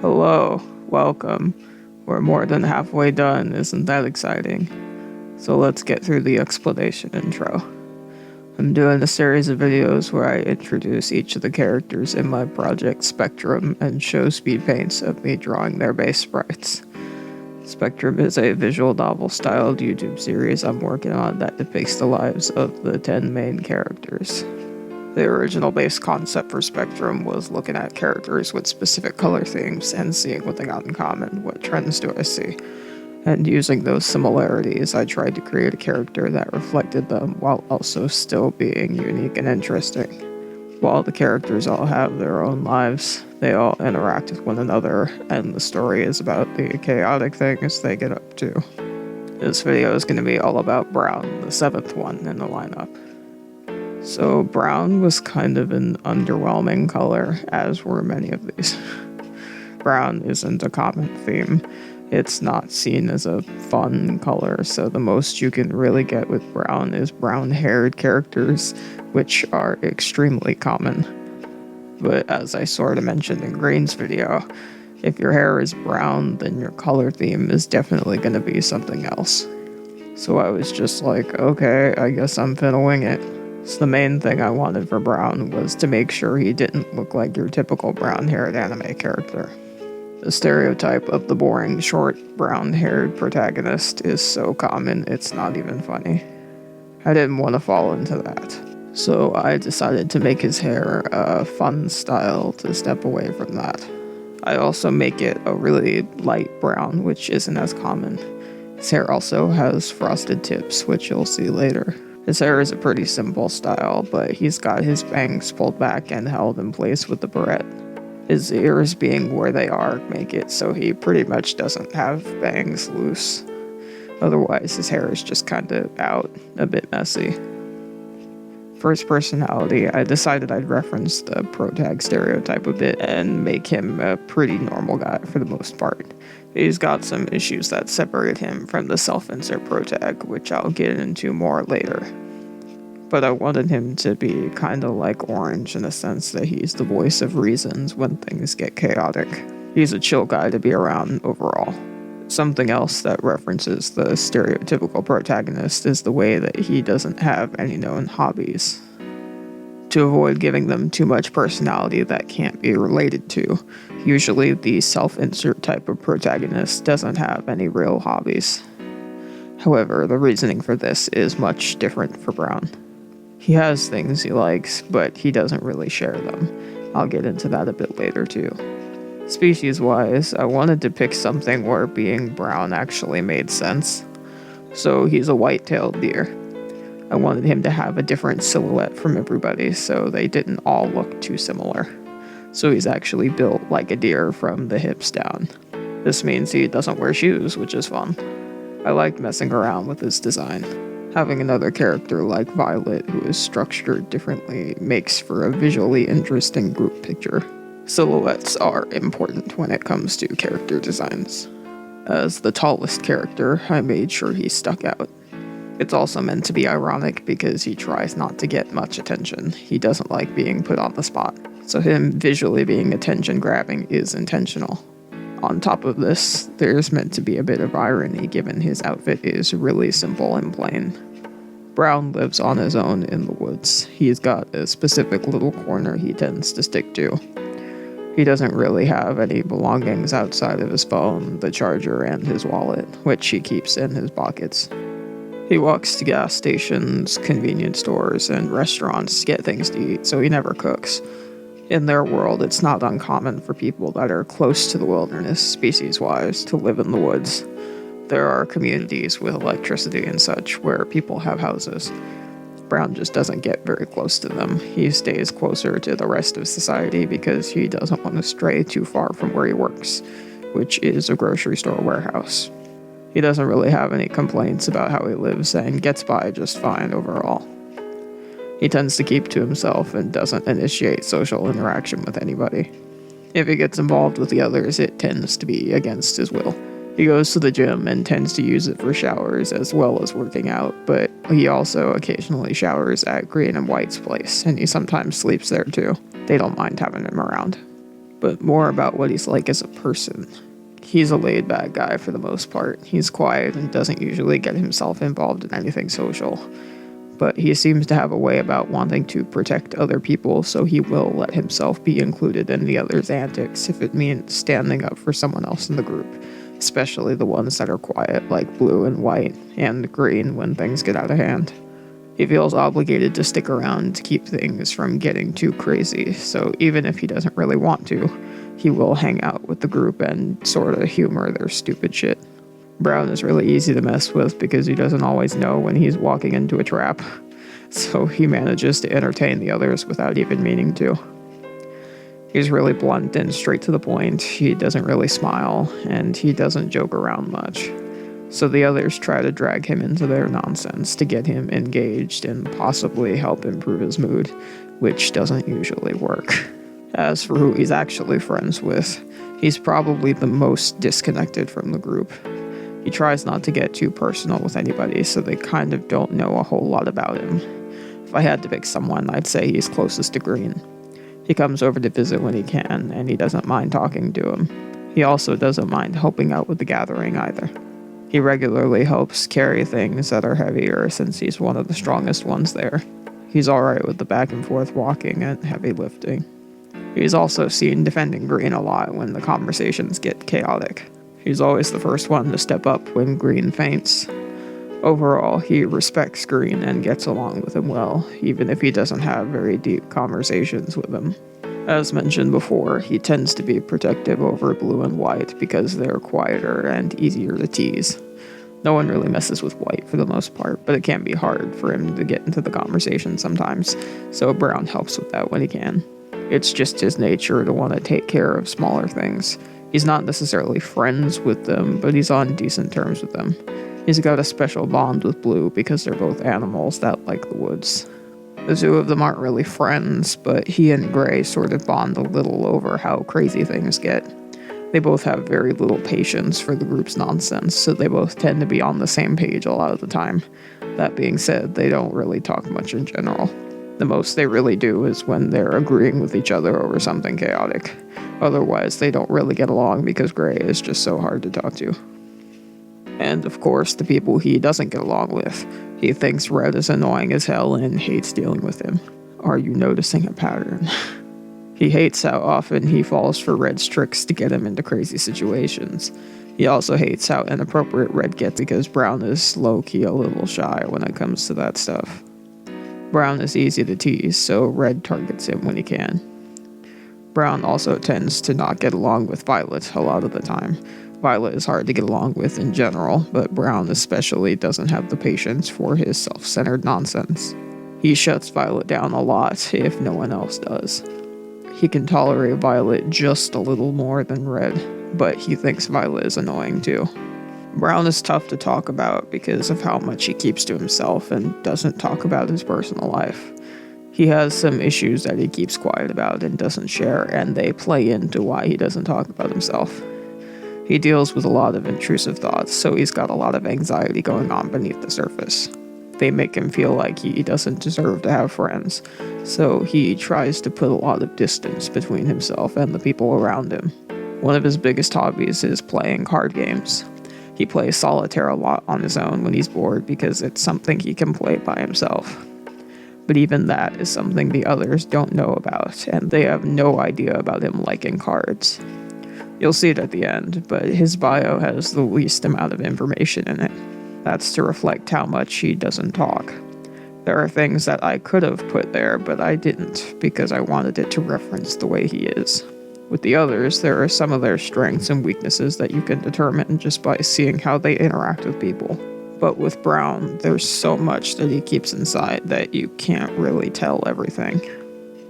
Hello, welcome. We're more than halfway done, isn't that exciting? So let's get through the explanation intro. I'm doing a series of videos where I introduce each of the characters in my project Spectrum and show speed paints of me drawing their base sprites. Spectrum is a visual novel styled YouTube series I'm working on that depicts the lives of the 10 main characters. The original base concept for Spectrum was looking at characters with specific color themes and seeing what they got in common, what trends do I see. And using those similarities, I tried to create a character that reflected them while also still being unique and interesting. While the characters all have their own lives, they all interact with one another, and the story is about the chaotic things they get up to. This video is going to be all about Brown, the 7th one in the lineup. So brown was kind of an underwhelming color, as were many of these. Brown isn't a common theme. It's not seen as a fun color, so the most you can really get with brown is brown-haired characters, which are extremely common. But as I sort of mentioned in Green's video, if your hair is brown, then your color theme is definitely going to be something else. So I was just like, okay, I guess I'm finna wing it. So the main thing I wanted for Brown was to make sure he didn't look like your typical brown-haired anime character. The stereotype of the boring, short, brown-haired protagonist is so common it's not even funny. I didn't want to fall into that. So I decided to make his hair a fun style to step away from that. I also make it a really light brown, which isn't as common. His hair also has frosted tips, which you'll see later. His hair is a pretty simple style, but he's got his bangs pulled back and held in place with the barrette. His ears being where they are make it so he pretty much doesn't have bangs loose. Otherwise, his hair is just kinda out, a bit messy. For his personality, I decided I'd reference the protag stereotype a bit and make him a pretty normal guy for the most part. He's got some issues that separate him from the self-insert protag, which I'll get into more later. But I wanted him to be kinda like Orange in the sense that he's the voice of reasons when things get chaotic. He's a chill guy to be around overall. Something else that references the stereotypical protagonist is the way that he doesn't have any known hobbies. To avoid giving them too much personality that can't be related to, usually the self-insert type of protagonist doesn't have any real hobbies. However, the reasoning for this is much different for Brown. He has things he likes, but he doesn't really share them. I'll get into that a bit later too. Species-wise, I wanted to pick something where being brown actually made sense. So he's a white-tailed deer. I wanted him to have a different silhouette from everybody so they didn't all look too similar. So he's actually built like a deer from the hips down. This means he doesn't wear shoes, which is fun. I liked messing around with his design. Having another character like Violet who is structured differently makes for a visually interesting group picture. Silhouettes are important when it comes to character designs. As the tallest character, I made sure he stuck out. It's also meant to be ironic because he tries not to get much attention. He doesn't like being put on the spot. So him visually being attention-grabbing is intentional. On top of this, there's meant to be a bit of irony given his outfit is really simple and plain. Brown lives on his own in the woods. He's got a specific little corner he tends to stick to. He doesn't really have any belongings outside of his phone, the charger, and his wallet, which he keeps in his pockets. He walks to gas stations, convenience stores, and restaurants to get things to eat, so he never cooks. In their world, it's not uncommon for people that are close to the wilderness, species-wise, to live in the woods. There are communities with electricity and such where people have houses. Brown just doesn't get very close to them. He stays closer to the rest of society because he doesn't want to stray too far from where he works, which is a grocery store warehouse. He doesn't really have any complaints about how he lives and gets by just fine overall. He tends to keep to himself and doesn't initiate social interaction with anybody. If he gets involved with the others, it tends to be against his will. He goes to the gym and tends to use it for showers as well as working out, but he also occasionally showers at Green and White's place, and he sometimes sleeps there too. They don't mind having him around. but more about what he's like as a person. He's a laid-back guy for the most part. He's quiet and doesn't usually get himself involved in anything social. But he seems to have a way about wanting to protect other people, so he will let himself be included in the others' antics if it means standing up for someone else in the group, especially the ones that are quiet, like blue and white, and green when things get out of hand. He feels obligated to stick around to keep things from getting too crazy, so even if he doesn't really want to, he will hang out with the group and sort of humor their stupid shit. Brown is really easy to mess with because he doesn't always know when he's walking into a trap, so he manages to entertain the others without even meaning to. He's really blunt and straight to the point. He doesn't really smile, and he doesn't joke around much. So the others try to drag him into their nonsense to get him engaged and possibly help improve his mood, which doesn't usually work. As for who he's actually friends with, he's probably the most disconnected from the group. He tries not to get too personal with anybody, so they kind of don't know a whole lot about him. If I had to pick someone, I'd say he's closest to Green. He comes over to visit when he can, and he doesn't mind talking to him. He also doesn't mind helping out with the gathering either. He regularly helps carry things that are heavier since he's one of the strongest ones there. He's alright with the back and forth walking and heavy lifting. He's also seen defending Green a lot when the conversations get chaotic. He's always the first one to step up when Green faints. Overall, he respects Green and gets along with him well, even if he doesn't have very deep conversations with him. As mentioned before, he tends to be protective over Blue and White because they're quieter and easier to tease. No one really messes with White for the most part, but it can be hard for him to get into the conversation sometimes, so Brown helps with that when he can. It's just his nature to want to take care of smaller things. He's not necessarily friends with them, but he's on decent terms with them. He's got a special bond with Blue because they're both animals that like the woods. The two of them aren't really friends, but he and Gray sort of bond a little over how crazy things get. They both have very little patience for the group's nonsense, so they both tend to be on the same page a lot of the time. That being said, they don't really talk much in general. The most they really do is when they're agreeing with each other over something chaotic. Otherwise, they don't really get along because Gray is just so hard to talk to. And of course, the people he doesn't get along with. He thinks Red is annoying as hell and hates dealing with him. Are you noticing a pattern? He hates how often he falls for Red's tricks to get him into crazy situations. He also hates how inappropriate Red gets because Brown is low-key a little shy when it comes to that stuff. Brown is easy to tease, so Red targets him when he can. Brown also tends to not get along with Violet a lot of the time. Violet is hard to get along with in general, but Brown especially doesn't have the patience for his self-centered nonsense. He shuts Violet down a lot if no one else does. He can tolerate Violet just a little more than Red, but he thinks Violet is annoying too. Brown is tough to talk about because of how much he keeps to himself and doesn't talk about his personal life. He has some issues that he keeps quiet about and doesn't share, and they play into why he doesn't talk about himself. He deals with a lot of intrusive thoughts, so he's got a lot of anxiety going on beneath the surface. They make him feel like he doesn't deserve to have friends, so he tries to put a lot of distance between himself and the people around him. One of his biggest hobbies is playing card games. He plays solitaire a lot on his own when he's bored because it's something he can play by himself. But even that is something the others don't know about, and they have no idea about him liking cards. You'll see it at the end, but his bio has the least amount of information in it. That's to reflect how much he doesn't talk. There are things that I could have put there, but I didn't, because I wanted it to reference the way he is. With the others, there are some of their strengths and weaknesses that you can determine just by seeing how they interact with people. But with Brown, there's so much that he keeps inside that you can't really tell everything.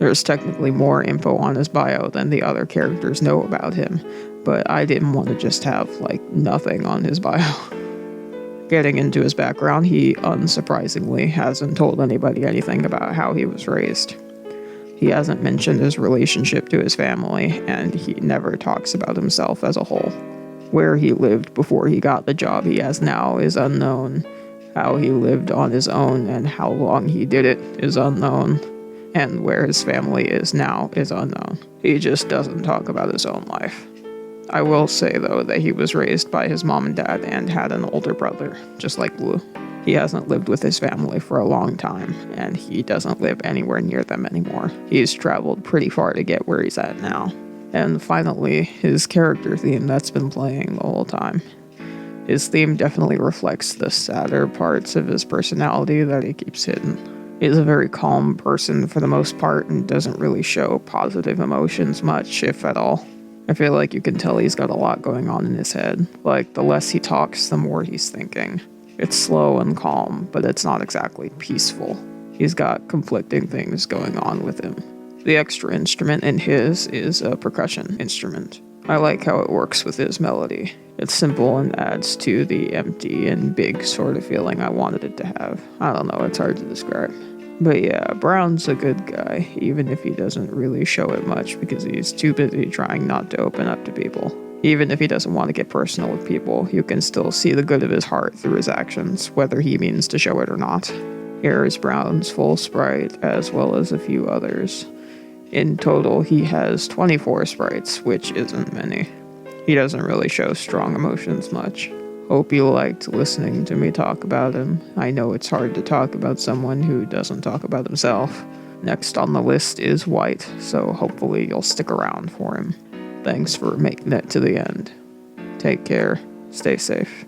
There's technically more info on his bio than the other characters know about him, but I didn't want to just have, nothing on his bio. Getting into his background, he, unsurprisingly, hasn't told anybody anything about how he was raised. He hasn't mentioned his relationship to his family, and he never talks about himself as a whole. Where he lived before he got the job he has now is unknown. How he lived on his own and how long he did it is unknown. and where his family is now is unknown. He just doesn't talk about his own life. I will say, though, that he was raised by his mom and dad and had an older brother, just like Blue. He hasn't lived with his family for a long time, and he doesn't live anywhere near them anymore. He's traveled pretty far to get where he's at now. And finally, his character theme that's been playing the whole time. His theme definitely reflects the sadder parts of his personality that he keeps hidden. He's a very calm person for the most part and doesn't really show positive emotions much, if at all. I feel like you can tell he's got a lot going on in his head. Like, the less he talks, the more he's thinking. It's slow and calm, but it's not exactly peaceful. He's got conflicting things going on with him. The extra instrument in his is a percussion instrument. I like how it works with his melody. It's simple and adds to the empty and big sort of feeling I wanted it to have. I don't know, it's hard to describe. But yeah, Brown's a good guy, even if he doesn't really show it much because he's too busy trying not to open up to people. Even if he doesn't want to get personal with people, you can still see the good of his heart through his actions, whether he means to show it or not. Here is Brown's full sprite, as well as a few others. In total, he has 24 sprites, which isn't many. He doesn't really show strong emotions much. Hope you liked listening to me talk about him. I know it's hard to talk about someone who doesn't talk about himself. Next on the list is White, so hopefully you'll stick around for him. Thanks for making it to the end. Take care. Stay safe.